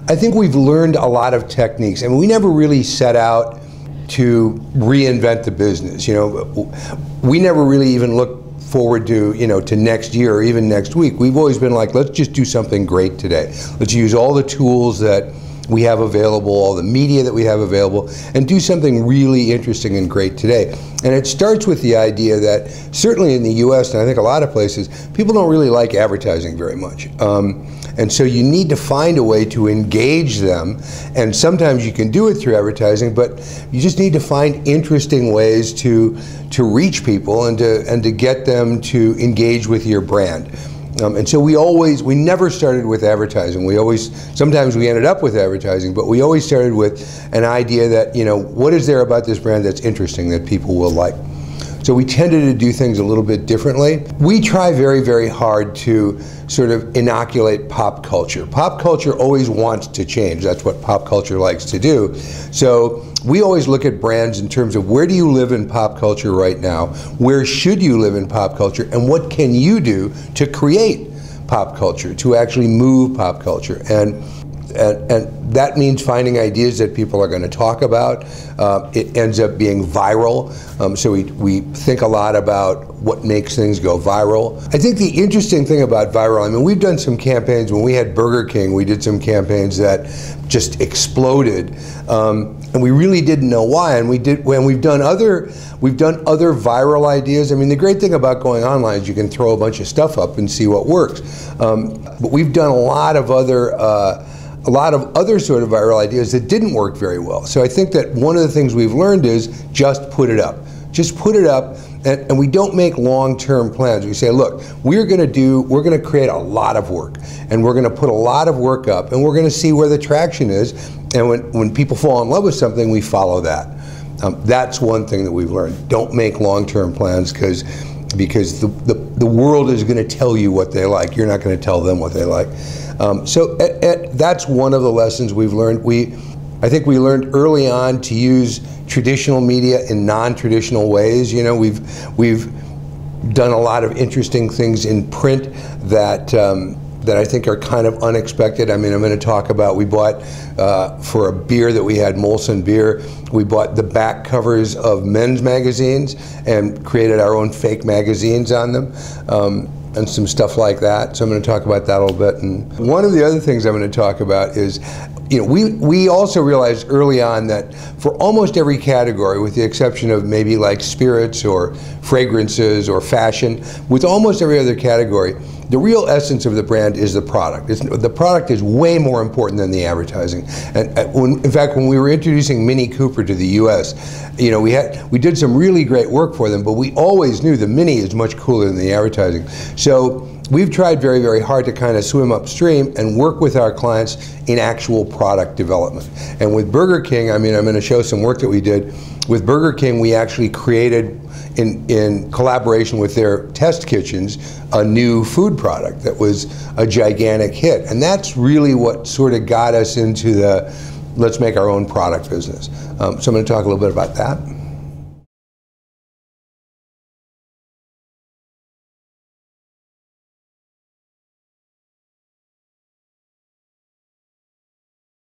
I think we've learned a lot of techniques, and we never really set out to reinvent the business. You know, we never really even looked forward to, you know, to next year or even next week. We've always been like, let's just do something great today. Let's use all the tools that we have available, all the media that we have available, and do something really interesting and great today. And it starts with the idea that certainly in the US, and I think a lot of places, people don't really like advertising very much. And so you need to find a way to engage them, and sometimes you can do it through advertising, but you just need to find interesting ways to reach people and to get them to engage with your brand. And so we never started with advertising. Sometimes we ended up with advertising, but we always started with an idea that, you know, what is there about this brand that's interesting that people will like? So we tended to do things a little bit differently. We try very, very hard to sort of inoculate pop culture. Pop culture always wants to change. That's what pop culture likes to do. So we always look at brands in terms of where do you live in pop culture right now? Where should you live in pop culture? And what can you do to create pop culture, to actually move pop culture? And that means finding ideas that people are going to talk about. It ends up being viral. So we think a lot about what makes things go viral. I think the interesting thing about viral, I mean, we've done some campaigns. When we had Burger King, we did some campaigns that just exploded. And we really didn't know why. And we've done other viral ideas. I mean, the great thing about going online is you can throw a bunch of stuff up and see what works. But we've done a lot of other sort of viral ideas that didn't work very well. So I think that one of the things we've learned is just put it up. Just put it up, and we don't make long-term plans. We say, look, we're going to create a lot of work, and we're going to put a lot of work up, and we're going to see where the traction is. And when people fall in love with something, we follow that. That's one thing that we've learned. Don't make long-term plans because the world is going to tell you what they like. You're not going to tell them what they like. So that's one of the lessons we've learned. I think we learned early on to use traditional media in non-traditional ways. You know, we've done a lot of interesting things in print that I think are kind of unexpected. I mean, I'm going to talk about, we bought, for a beer that we had, Molson beer, we bought the back covers of men's magazines and created our own fake magazines on them. And some stuff like that. So I'm going to talk about that a little bit. And one of the other things I'm going to talk about is, you know, we also realized early on that for almost every category, with the exception of maybe like spirits or fragrances or fashion, with almost every other category, the real essence of the brand is the product. The product is way more important than the advertising. And in fact, when we were introducing Mini Cooper to the US, you know, we did some really great work for them, but we always knew the Mini is much cooler than the advertising. So we've tried very, very hard to kind of swim upstream and work with our clients in actual product development. And with Burger King, I mean, I'm going to show some work that we did. With Burger King, we actually created, in collaboration with their test kitchens, a new food product that was a gigantic hit. And that's really what sort of got us into the let's make our own product business. So I'm going to talk a little bit about that.